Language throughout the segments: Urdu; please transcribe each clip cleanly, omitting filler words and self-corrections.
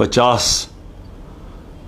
50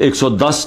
$110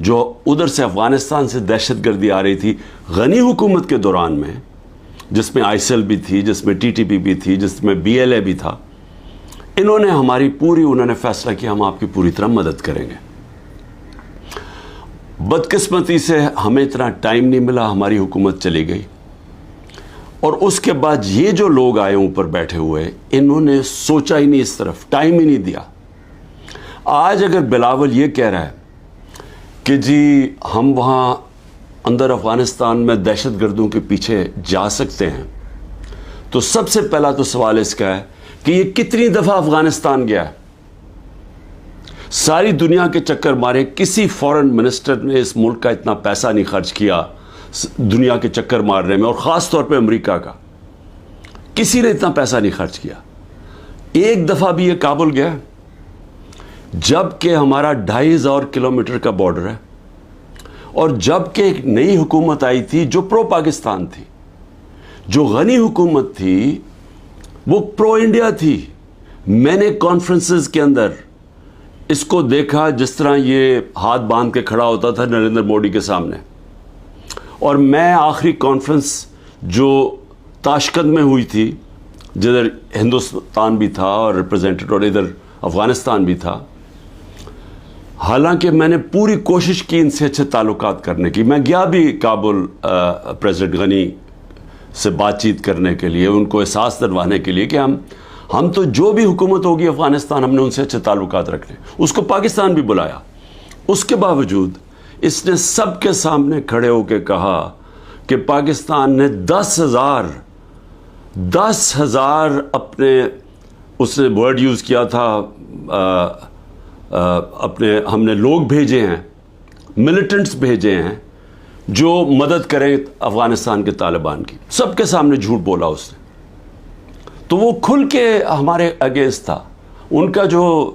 جو ادھر سے افغانستان سے دہشت گردی آ رہی تھی غنی حکومت کے دوران میں، جس میں آئیسل بھی تھی، جس میں ٹی ٹی پی بھی تھی، جس میں بی ایل اے بھی تھا، انہوں نے فیصلہ کیا ہم آپ کی پوری طرح مدد کریں گے۔ بدقسمتی سے ہمیں اتنا ٹائم نہیں ملا، ہماری حکومت چلی گئی، اور اس کے بعد یہ جو لوگ آئے اوپر بیٹھے ہوئے، انہوں نے سوچا ہی نہیں، اس طرف ٹائم ہی نہیں دیا۔ آج اگر بلاول یہ کہہ رہا ہے کہ جی ہم وہاں اندر افغانستان میں دہشت گردوں کے پیچھے جا سکتے ہیں، تو سب سے پہلا تو سوال اس کا ہے کہ یہ کتنی دفعہ افغانستان گیا ہے؟ ساری دنیا کے چکر مارے، کسی فورن منسٹر نے اس ملک کا اتنا پیسہ نہیں خرچ کیا دنیا کے چکر مارنے میں، اور خاص طور پہ امریکہ کا کسی نے اتنا پیسہ نہیں خرچ کیا۔ ایک دفعہ بھی یہ کابل گیا جب کہ ہمارا 2500 کلومیٹر کا بارڈر ہے، اور جب کہ ایک نئی حکومت آئی تھی جو پرو پاکستان تھی، جو غنی حکومت تھی، وہ پرو انڈیا تھی۔ میں نے کانفرنسز کے اندر اس کو دیکھا جس طرح یہ ہاتھ باندھ کے کھڑا ہوتا تھا نریندر مودی کے سامنے، اور میں آخری کانفرنس جو تاشقند میں ہوئی تھی، جدھر ہندوستان بھی تھا اور ریپرزینٹیڈ، اور ادھر افغانستان بھی تھا، حالانکہ میں نے پوری کوشش کی ان سے اچھے تعلقات کرنے کی، میں گیا بھی کابل پریزیڈنٹ غنی سے بات چیت کرنے کے لیے، ان کو احساس دلوانے کے لیے کہ ہم تو جو بھی حکومت ہوگی افغانستان، ہم نے ان سے اچھے تعلقات رکھنے۔ اس کو پاکستان بھی بلایا، اس کے باوجود اس نے سب کے سامنے کھڑے ہو کے کہا کہ پاکستان نے 10,000 اپنے، اس نے ورڈ یوز کیا تھا، اپنے ہم نے لوگ بھیجے ہیں، ملیٹنٹس بھیجے ہیں جو مدد کریں افغانستان کے طالبان کی۔ سب کے سامنے جھوٹ بولا اس نے، تو وہ کھل کے ہمارے اگینسٹ تھا۔ ان کا جو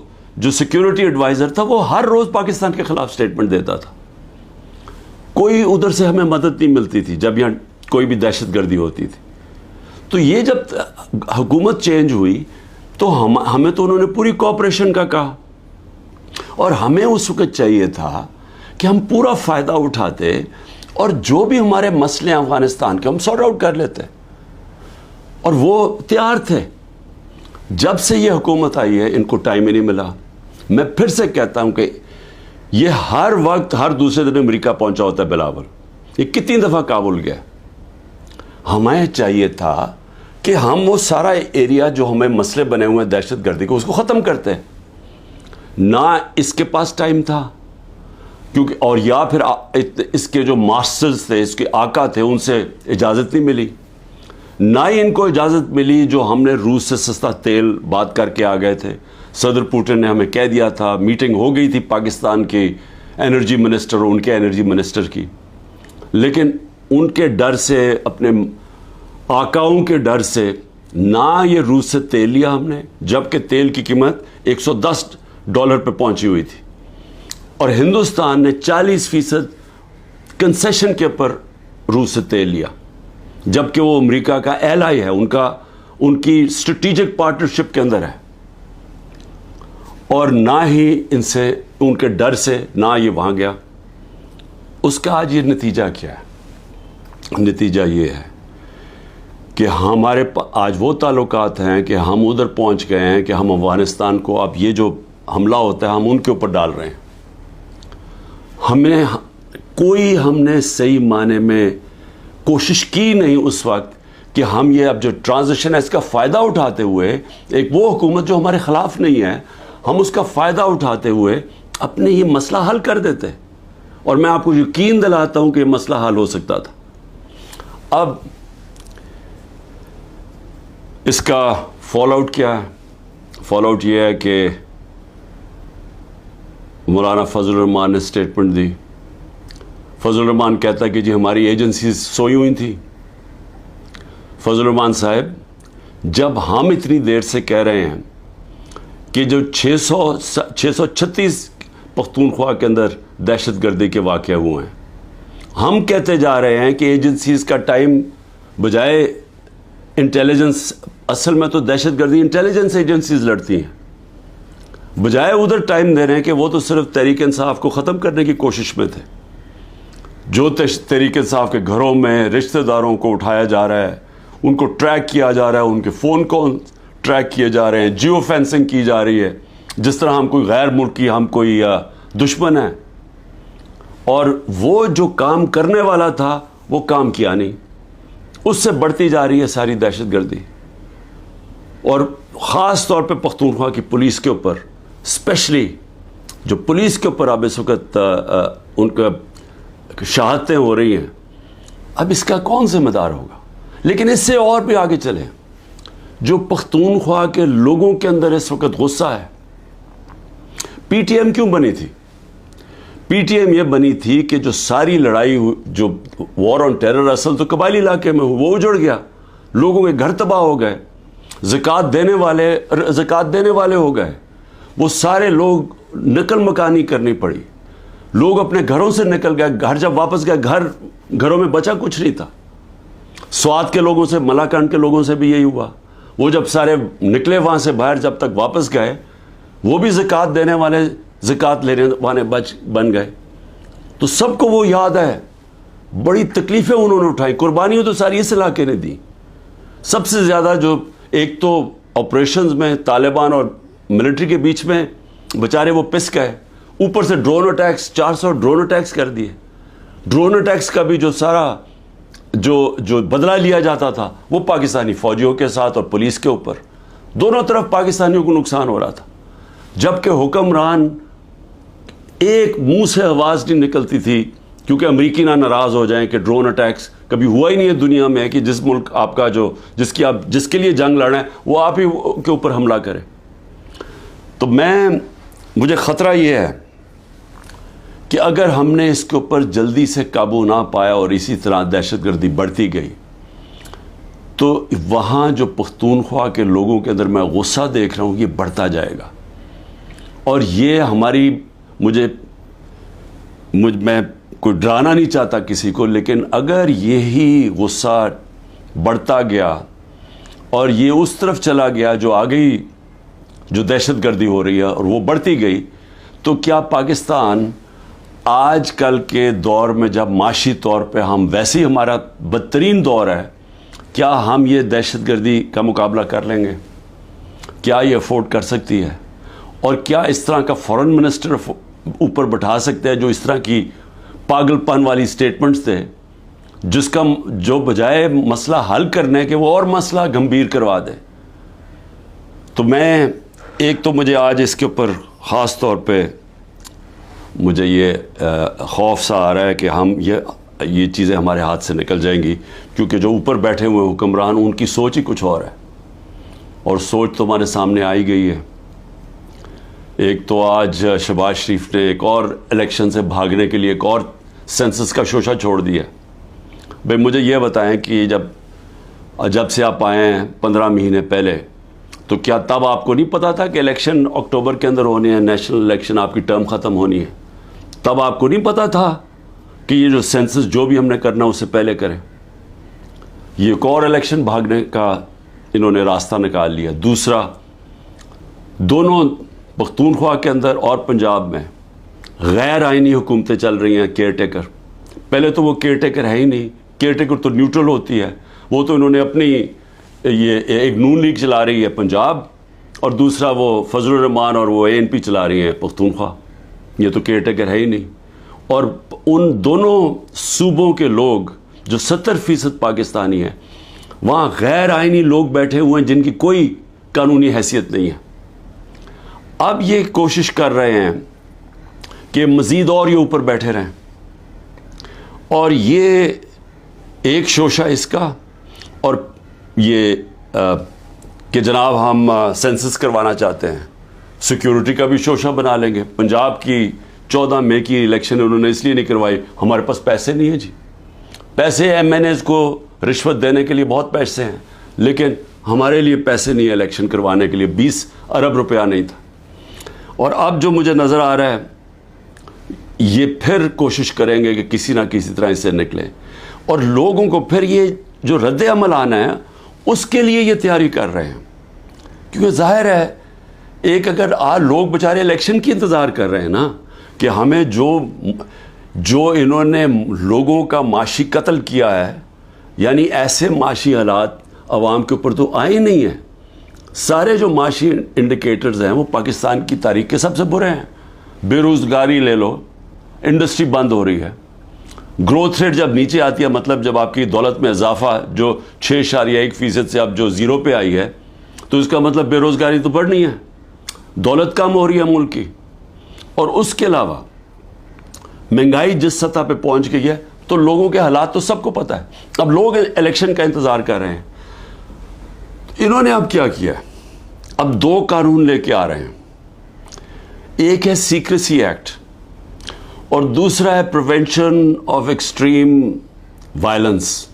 سیکیورٹی ایڈوائزر تھا، وہ ہر روز پاکستان کے خلاف سٹیٹمنٹ دیتا تھا۔ کوئی ادھر سے ہمیں مدد نہیں ملتی تھی جب یہاں کوئی بھی دہشت گردی ہوتی تھی۔ تو یہ جب حکومت چینج ہوئی تو ہمیں تو انہوں نے پوری کوآپریشن کا کہا، اور ہمیں اس وقت چاہیے تھا کہ ہم پورا فائدہ اٹھاتے، اور جو بھی ہمارے مسئلے ہیں افغانستان کے، ہم سارٹ آؤٹ کر لیتے، اور وہ تیار تھے۔ جب سے یہ حکومت آئی ہے ان کو ٹائم ہی نہیں ملا۔ میں پھر سے کہتا ہوں کہ یہ ہر وقت ہر دوسرے دن امریکہ پہنچا ہوتا ہے بلاول، یہ کتنی دفعہ کابل گیا۔ ہمیں چاہیے تھا کہ ہم وہ سارا ایریا جو ہمیں مسئلے بنے ہوئے ہیں دہشت گردی کو، اس کو ختم کرتے، نہ اس کے پاس ٹائم تھا، کیونکہ اور یا پھر اس کے جو ماسٹرز تھے، اس کے آقا تھے، ان سے اجازت نہیں ملی، نہ ہی ان کو اجازت ملی جو ہم نے روس سے سستا تیل بات کر کے آ گئے تھے۔ صدر پوٹن نے ہمیں کہہ دیا تھا، میٹنگ ہو گئی تھی پاکستان کے انرجی منسٹر اور ان کے انرجی منسٹر کی، لیکن ان کے ڈر سے، اپنے آقاؤں کے ڈر سے، نہ یہ روس سے تیل لیا ہم نے، جبکہ تیل کی قیمت $110 پہ پہنچی ہوئی تھی، اور ہندوستان نے 40% کنسیشن کے اوپر روس سے تیل لیا، جبکہ وہ امریکہ کا ایلائی ہے، ان کی اسٹریٹجک پارٹنرشپ کے اندر ہے، اور نہ ہی ان سے، ان کے ڈر سے نہ یہ وہاں گیا۔ اس کا آج یہ نتیجہ کیا ہے؟ نتیجہ یہ ہے کہ ہمارے آج وہ تعلقات ہیں کہ ہم ادھر پہنچ گئے ہیں کہ ہم افغانستان کو اب یہ جو حملہ ہوتا ہے ہم ان کے اوپر ڈال رہے ہیں۔ ہم نے صحیح معنی میں کوشش کی نہیں اس وقت کہ ہم یہ اب جو ٹرانزیشن ہے اس کا فائدہ اٹھاتے ہوئے، ایک وہ حکومت جو ہمارے خلاف نہیں ہے، ہم اس کا فائدہ اٹھاتے ہوئے اپنے یہ مسئلہ حل کر دیتے، اور میں آپ کو یقین دلاتا ہوں کہ یہ مسئلہ حل ہو سکتا تھا۔ اب اس کا فال آؤٹ کیا ہے؟ فال آؤٹ یہ ہے کہ مولانا فضل الرحمان نے سٹیٹمنٹ دی۔ فضل الرحمان کہتا ہے کہ جی ہماری ایجنسیز سوئی ہوئی تھی۔ فضل الرحمان صاحب، جب ہم اتنی دیر سے کہہ رہے ہیں کہ جو 636 پختونخوا کے اندر دہشت گردی کے واقعے ہوئے ہیں، ہم کہتے جا رہے ہیں کہ ایجنسیز کا ٹائم بجائے انٹیلیجنس، اصل میں تو دہشت گردی انٹیلیجنس ایجنسیز لڑتی ہیں، بجائے ادھر ٹائم دے رہے ہیں کہ وہ تو صرف تحریک انصاف کو ختم کرنے کی کوشش میں تھے. جو تحریک انصاف کے گھروں میں رشتہ داروں کو اٹھایا جا رہا ہے, ان کو ٹریک کیا جا رہا ہے, ان کے فون کال ٹریک کیے جا رہے ہیں, جیو فینسنگ کی جا رہی ہے, جس طرح ہم کوئی غیر ملکی, ہم کوئی دشمن ہیں. اور وہ جو کام کرنے والا تھا وہ کام کیا نہیں. اس سے بڑھتی جا رہی ہے ساری دہشت گردی, اور خاص طور پہ پختونخوا کی پولیس کے اوپر, اسپیشلی جو پولیس کے اوپر اب اس وقت ان کا شہادتیں ہو رہی ہیں. اب اس کا کون ذمہ دار ہوگا؟ لیکن اس سے اور بھی آگے چلیں, جو پختونخوا کے لوگوں کے اندر اس وقت غصہ ہے. پی ٹی ایم کیوں بنی تھی؟ پی ٹی ایم یہ بنی تھی کہ جو ساری لڑائی, جو وار آن ٹیرر اصل تو قبائلی علاقے میں وہ اجڑ گیا, لوگوں کے گھر تباہ ہو گئے, زکوٰۃ دینے والے ہو گئے, وہ سارے لوگ نقل مکانی کرنی پڑی, لوگ اپنے گھروں سے نکل گئے. گھر جب واپس گئے, گھروں میں بچا کچھ نہیں تھا. سوات کے لوگوں سے, ملاکنڈ کے لوگوں سے بھی یہی ہوا. وہ جب سارے نکلے وہاں سے باہر, جب تک واپس گئے, وہ بھی زکوٰۃ دینے والے, زکوٰۃ لینے والے بن گئے. تو سب کو وہ یاد ہے, بڑی تکلیفیں انہوں نے اٹھائی. قربانیوں تو ساری اس علاقے نے دی. سب سے زیادہ جو ایک تو آپریشنز میں طالبان اور ملٹری کے بیچ میں بیچارے وہ پس گئے, اوپر سے ڈرون اٹیکس, 400 ڈرون اٹیکس کر دیے. ڈرون اٹیکس کا بھی جو سارا جو بدلہ لیا جاتا تھا وہ پاکستانی فوجیوں کے ساتھ اور پولیس کے اوپر, دونوں طرف پاکستانیوں کو نقصان ہو رہا تھا. جبکہ حکمران ایک منہ سے آواز نہیں نکلتی تھی, کیونکہ امریکی نہ ناراض ہو جائیں کہ ڈرون اٹیکس کبھی ہوا ہی نہیں ہے دنیا میں کہ جس ملک آپ کا جس کے لیے جنگ لڑنا ہے وہ آپ ہی کے اوپر حملہ کرے. تو مجھے خطرہ یہ ہے کہ اگر ہم نے اس کے اوپر جلدی سے قابو نہ پایا اور اسی طرح دہشت گردی بڑھتی گئی, تو وہاں جو پختونخوا کے لوگوں کے اندر میں غصہ دیکھ رہا ہوں یہ بڑھتا جائے گا. اور یہ میں کوئی ڈرانا نہیں چاہتا کسی کو, لیکن اگر یہی غصہ بڑھتا گیا اور یہ اس طرف چلا گیا جو آگئی جو دہشت گردی ہو رہی ہے اور وہ بڑھتی گئی, تو کیا پاکستان آج کل کے دور میں جب معاشی طور پہ ہم ویسے ہی ہمارا بدترین دور ہے, کیا ہم یہ دہشت گردی کا مقابلہ کر لیں گے؟ کیا یہ افورڈ کر سکتی ہے؟ اور کیا اس طرح کا فورن منسٹر اوپر بٹھا سکتے ہیں جو اس طرح کی پاگل پن والی سٹیٹمنٹس تھے, جو بجائے مسئلہ حل کرنے کے وہ اور مسئلہ گمبھیر کروا دے؟ تو مجھے آج اس کے اوپر خاص طور پہ مجھے یہ خوف سا آ رہا ہے کہ ہم یہ چیزیں ہمارے ہاتھ سے نکل جائیں گی, کیونکہ جو اوپر بیٹھے ہوئے حکمران ان کی سوچ ہی کچھ اور ہے, اور سوچ تو ہمارے سامنے آئی گئی ہے. ایک تو آج شہباز شریف نے ایک اور الیکشن سے بھاگنے کے لیے ایک اور سینسس کا شوشہ چھوڑ دیا. بھئی مجھے یہ بتائیں کہ جب سے آپ آئے ہیں 15 مہینے پہلے, تو کیا تب آپ کو نہیں پتا تھا کہ الیکشن اکتوبر کے اندر ہونے ہیں, نیشنل الیکشن, آپ کی ٹرم ختم ہونی ہے؟ تب آپ کو نہیں پتا تھا کہ یہ جو سینسس جو بھی ہم نے کرنا اس سے پہلے کریں؟ یہ ایک اور الیکشن بھاگنے کا انہوں نے راستہ نکال لیا. دوسرا, دونوں پختونخوا کے اندر اور پنجاب میں غیر آئینی حکومتیں چل رہی ہیں, کیئر ٹیکر. پہلے تو وہ کیئر ٹیکر ہے ہی نہیں, کیئر ٹیکر تو نیوٹرل ہوتی ہے. وہ تو انہوں نے اپنی یہ ایک نون لیگ چلا رہی ہے پنجاب, اور دوسرا وہ فضل الرحمان اور وہ ANP چلا رہی ہیں پختونخوا. یہ تو کیئر ٹیکر ہے ہی نہیں. اور ان دونوں صوبوں کے لوگ جو 70% پاکستانی ہیں, وہاں غیر آئینی لوگ بیٹھے ہوئے ہیں جن کی کوئی قانونی حیثیت نہیں ہے. اب یہ کوشش کر رہے ہیں کہ مزید اور یہ اوپر بیٹھے رہیں, اور یہ ایک شوشہ اس کا, اور یہ کہ جناب ہم سینسس کروانا چاہتے ہیں, سیکیورٹی کا بھی شوشہ بنا لیں گے. پنجاب کی 14 مئی کی الیکشن انہوں نے اس لیے نہیں کروائی, ہمارے پاس پیسے نہیں ہیں جی. پیسے MNAs کو رشوت دینے کے لیے بہت پیسے ہیں, لیکن ہمارے لیے پیسے نہیں ہیں الیکشن کروانے کے لیے. 20 ارب روپیہ نہیں تھا. اور اب جو مجھے نظر آ رہا ہے, یہ پھر کوشش کریں گے کہ کسی نہ کسی طرح اس سے نکلیں, اور لوگوں کو پھر یہ جو رد عمل آنا ہے اس کے لیے یہ تیاری کر رہے ہیں. کیونکہ ظاہر ہے ایک اگر لوگ بیچارے الیکشن کی انتظار کر رہے ہیں نا کہ ہمیں جو انہوں نے لوگوں کا معاشی قتل کیا ہے، یعنی ایسے معاشی حالات عوام کے اوپر تو آئے نہیں ہیں. سارے جو معاشی انڈیکیٹرز ہیں وہ پاکستان کی تاریخ کے سب سے برے ہیں. بے روزگاری لے لو، انڈسٹری بند ہو رہی ہے. گروتھ ریٹ جب نیچے آتی ہے، مطلب جب آپ کی دولت میں اضافہ جو 6.1% سے اب جو 0 پہ آئی ہے، تو اس کا مطلب بے روزگاری تو بڑھنی ہے، دولت کم ہو رہی ہے ملک کی. اور اس کے علاوہ مہنگائی جس سطح پہ پہنچ گئی ہے، تو لوگوں کے حالات تو سب کو پتہ ہے. اب لوگ الیکشن کا انتظار کر رہے ہیں. انہوں نے اب کیا کیا ہے؟ اب 2 قانون لے کے آ رہے ہیں. ایک ہے سیکریسی ایکٹ اور دوسرا ہے پریونشن آف ایکسٹریم وائلنس.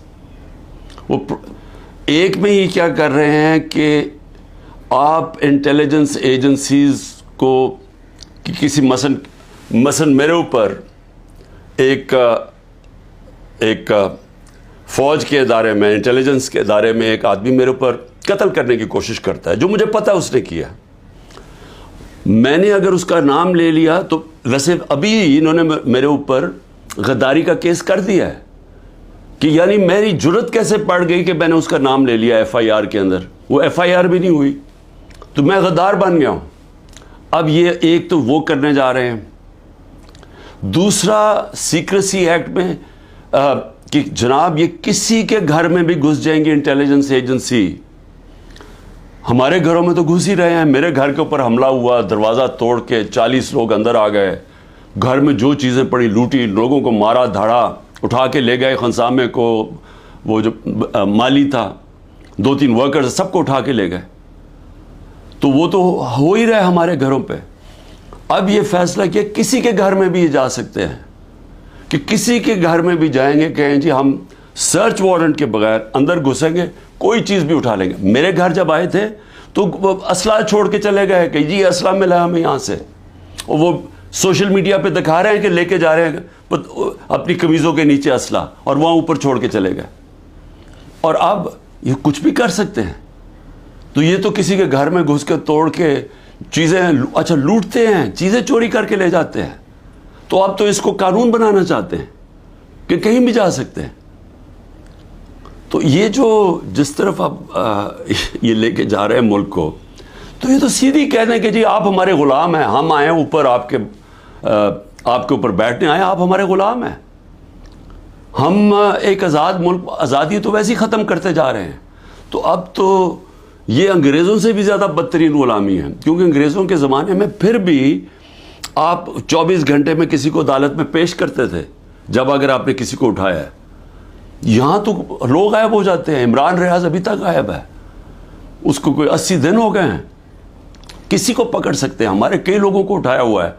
وہ ایک میں ہی کیا کر رہے ہیں کہ آپ انٹیلیجنس ایجنسیز کو کسی مثلا میرے اوپر ایک فوج کے ادارے میں، انٹیلیجنس کے ادارے میں ایک آدمی میرے اوپر قتل کرنے کی کوشش کرتا ہے، جو مجھے پتہ اس نے کیا. میں نے اگر اس کا نام لے لیا تو ویسے ابھی انہوں نے میرے اوپر غداری کا کیس کر دیا ہے کہ یعنی میری جرت کیسے پڑ گئی کہ میں نے اس کا نام لے لیا FIR کے اندر. وہ FIR بھی نہیں ہوئی تو میں غدار بن گیا ہوں. اب یہ ایک تو وہ کرنے جا رہے ہیں. دوسرا سیکریسی ایکٹ میں کہ جناب یہ کسی کے گھر میں بھی گھس جائیں گے انٹیلیجنس ایجنسی. ہمارے گھروں میں تو گھس ہی رہے ہیں. میرے گھر کے اوپر حملہ ہوا، دروازہ توڑ کے 40 لوگ اندر آ گئے، گھر میں جو چیزیں پڑی لوٹی، لوگوں کو مارا دھاڑا، اٹھا کے لے گئے خنسامے کو. وہ جو مالی تھا، 2-3 ورکرز سب کو اٹھا کے لے گئے. تو وہ تو ہو ہی رہا ہے ہمارے گھروں پہ. اب یہ فیصلہ کیا کسی کے گھر میں بھی یہ جا سکتے ہیں کہ کسی کے گھر میں بھی جائیں گے، کہیں جی ہم سرچ وارنٹ کے بغیر اندر گھسیں گے، کوئی چیز بھی اٹھا لیں گے. میرے گھر جب آئے تھے تو وہ اسلحہ چھوڑ کے چلے گئے کہ جی اسلحہ ملا ہمیں یہاں سے. اور وہ سوشل میڈیا پہ دکھا رہے ہیں کہ لے کے جا رہے ہیں اپنی قمیضوں کے نیچے اسلحہ، اور وہاں اوپر چھوڑ کے چلے گئے. اور اب یہ کچھ بھی کر سکتے ہیں. تو یہ تو کسی کے گھر میں گھس کے توڑ کے چیزیں اچھا لوٹتے ہیں، چیزیں چوری کر کے لے جاتے ہیں. تو اب تو اس کو قانون بنانا چاہتے ہیں کہ کہیں بھی جا سکتے ہیں. تو یہ جو جس طرف اب یہ لے کے جا رہے ہیں ملک کو، تو یہ تو سیدھی کہہ دیں کہ جی آپ ہمارے غلام ہیں، ہم آئے ہیں اوپر آپ کے اوپر بیٹھنے آئے، آپ ہمارے غلام ہیں. ہم ایک آزاد ملک، آزادی تو ویسے ہی ختم کرتے جا رہے ہیں. تو اب تو یہ انگریزوں سے بھی زیادہ بدترین غلامی ہے، کیونکہ انگریزوں کے زمانے میں پھر بھی آپ 24 گھنٹے میں کسی کو عدالت میں پیش کرتے تھے جب اگر آپ نے کسی کو اٹھایا ہے. یہاں تو لوگ غائب ہو جاتے ہیں. عمران ریاض ابھی تک غائب ہے، اس کو کوئی 80 دن ہو گئے ہیں. کسی کو پکڑ سکتے ہیں. ہمارے کئی لوگوں کو اٹھایا ہوا ہے،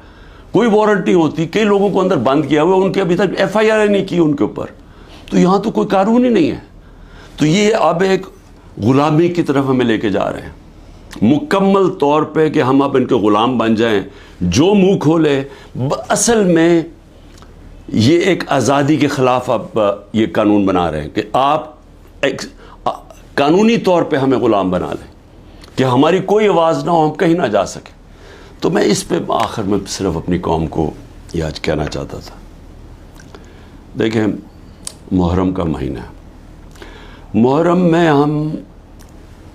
کوئی وارنٹ نہیں ہوتی. کئی لوگوں کو اندر بند کیا ہوا ہے، ان کے ابھی تک FIR نہیں کی ان کے اوپر. تو یہاں تو کوئی قانون ہی نہیں ہے. تو یہ اب ایک غلامی کی طرف ہمیں لے کے جا رہے ہیں مکمل طور پہ کہ ہم اب ان کے غلام بن جائیں. جو منہ کھولے. اصل میں یہ ایک آزادی کے خلاف اب یہ قانون بنا رہے ہیں کہ آپ قانونی طور پہ ہمیں غلام بنا لیں کہ ہماری کوئی آواز نہ ہو، ہم کہیں نہ جا سکیں. تو میں اس پہ آخر میں صرف اپنی قوم کو یہ آج کہنا چاہتا تھا. دیکھیں، محرم کا مہینہ ہے. محرم میں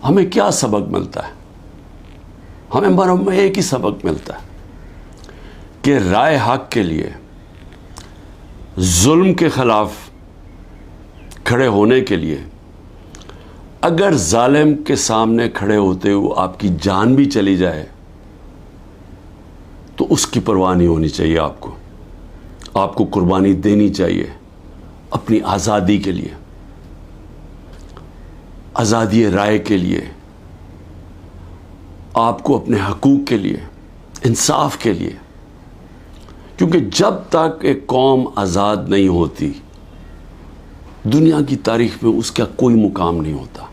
ہمیں کیا سبق ملتا ہے؟ ہمیں محرم میں ایک ہی سبق ملتا ہے کہ رائے حق کے لیے، ظلم کے خلاف کھڑے ہونے کے لیے اگر ظالم کے سامنے کھڑے ہوتے ہوئے آپ کی جان بھی چلی جائے تو اس کی پرواہ نہیں ہونی چاہیے. آپ کو قربانی دینی چاہیے اپنی آزادی کے لیے، آزادی رائے کے لیے، آپ کو اپنے حقوق کے لیے، انصاف کے لیے. کیونکہ جب تک ایک قوم آزاد نہیں ہوتی، دنیا کی تاریخ میں اس کا کوئی مقام نہیں ہوتا.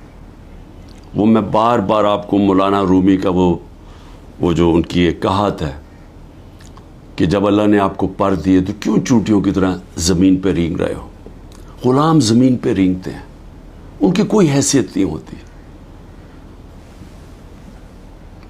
وہ میں بار بار آپ کو مولانا رومی کا وہ جو ان کی ایک کہات ہے کہ جب اللہ نے آپ کو پر دیے تو کیوں چونٹیوں کی طرح زمین پہ رینگ رہے ہو. غلام زمین پہ رینگتے ہیں، ان کی کوئی حیثیت نہیں ہوتی.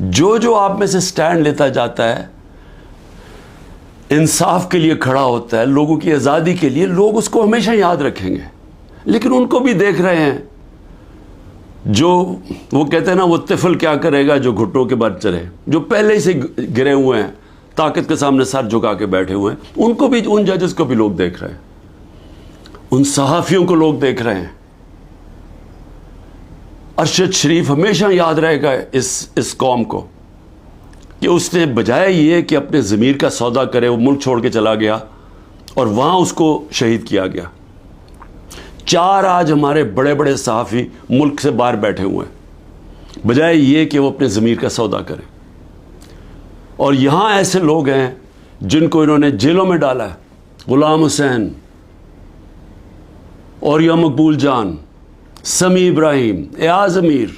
جو آپ میں سے سٹینڈ لیتا جاتا ہے، انصاف کے لیے کھڑا ہوتا ہے، لوگوں کی آزادی کے لیے، لوگ اس کو ہمیشہ یاد رکھیں گے. لیکن ان کو بھی دیکھ رہے ہیں، جو وہ کہتے ہیں نا، وہ طفل کیا کرے گا جو گھٹنوں کے بل چلے، جو پہلے ہی سے گرے ہوئے ہیں، طاقت کے سامنے سر جھکا کے بیٹھے ہوئے ہیں، ان کو بھی، ان ججز کو بھی لوگ دیکھ رہے ہیں، ان صحافیوں کو لوگ دیکھ رہے ہیں. ارشد شریف ہمیشہ یاد رہے گا اس قوم کو کہ اس نے بجائے یہ کہ اپنے ضمیر کا سودا کرے، وہ ملک چھوڑ کے چلا گیا اور وہاں اس کو شہید کیا گیا. 4 آج ہمارے بڑے بڑے صحافی ملک سے باہر بیٹھے ہوئے ہیں، بجائے یہ کہ وہ اپنے ضمیر کا سودا کریں. اور یہاں ایسے لوگ ہیں جن کو انہوں نے جیلوں میں ڈالا ہے، غلام حسین، اور یا مقبول جان، سمیع ابراہیم، ایاز امیر.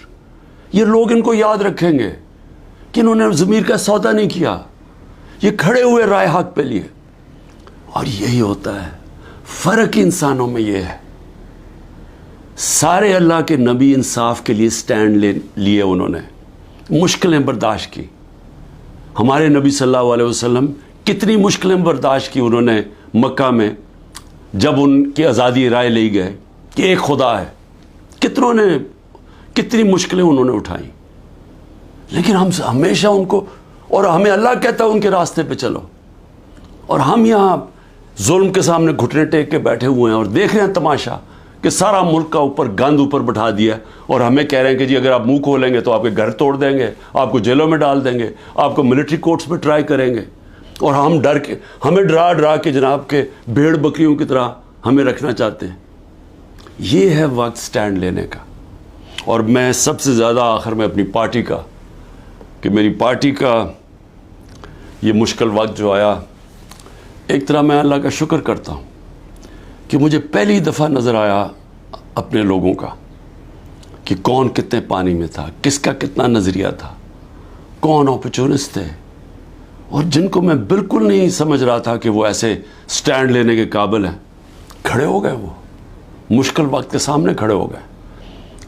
یہ لوگ ان کو یاد رکھیں گے کہ انہوں نے ضمیر کا سودا نہیں کیا، یہ کھڑے ہوئے رائے حق پہ لیے. اور یہی ہوتا ہے فرق انسانوں میں. یہ ہے سارے اللہ کے نبی انصاف کے لیے سٹینڈ لیے، انہوں نے مشکلیں برداشت کی. ہمارے نبی صلی اللہ علیہ وسلم کتنی مشکلیں برداشت کی انہوں نے مکہ میں، جب ان کی آزادی رائے لی گئے کہ ایک خدا ہے. کتنی مشکلیں انہوں نے اٹھائیں. لیکن ہم ہمیشہ ان کو، اور ہمیں اللہ کہتا ہے ان کے راستے پہ چلو، اور ہم یہاں ظلم کے سامنے گھٹنے ٹیک کے بیٹھے ہوئے ہیں اور دیکھ رہے ہیں تماشا کہ سارا ملک کا اوپر گند اوپر بٹھا دیا، اور ہمیں کہہ رہے ہیں کہ جی اگر آپ منہ کھولیں گے تو آپ کے گھر توڑ دیں گے، آپ کو جیلوں میں ڈال دیں گے، آپ کو ملٹری کورٹس میں ٹرائی کریں گے. اور ہم ہمیں ڈرا کے جناب کے بھیڑ بکریوں کی طرح ہمیں رکھنا چاہتے ہیں. یہ ہے وقت سٹینڈ لینے کا. اور میں سب سے زیادہ آخر میں اپنی پارٹی کا، کہ میری پارٹی کا یہ مشکل وقت جو آیا، ایک طرح میں اللہ کا شکر کرتا ہوں کہ مجھے پہلی دفعہ نظر آیا اپنے لوگوں کا کہ کون کتنے پانی میں تھا، کس کا کتنا نظریہ تھا، کون اپرچونسٹ تھے، اور جن کو میں بالکل نہیں سمجھ رہا تھا کہ وہ ایسے سٹینڈ لینے کے قابل ہیں، کھڑے ہو گئے. وہ مشکل وقت کے سامنے کھڑے ہو گئے.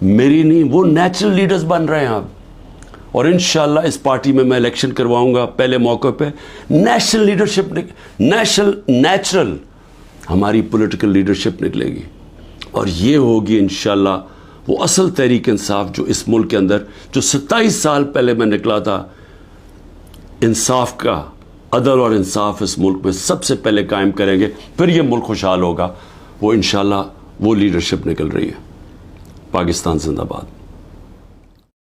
میری نہیں، وہ نیچرل لیڈرز بن رہے ہیں اب. اور انشاءاللہ اس پارٹی میں الیکشن کرواؤں گا پہلے موقع پہ. نیشنل لیڈرشپ، نیچرل ہماری پولیٹیکل لیڈرشپ نکلے گی، اور یہ ہوگی انشاءاللہ وہ اصل تحریک انصاف جو اس ملک کے اندر، جو 27 سال پہلے میں نکلا تھا، انصاف کا، عدل اور انصاف اس ملک میں سب سے پہلے قائم کریں گے، پھر یہ ملک خوشحال ہوگا. وہ انشاءاللہ وہ لیڈرشپ نکل رہی ہے. پاکستان زندہ باد.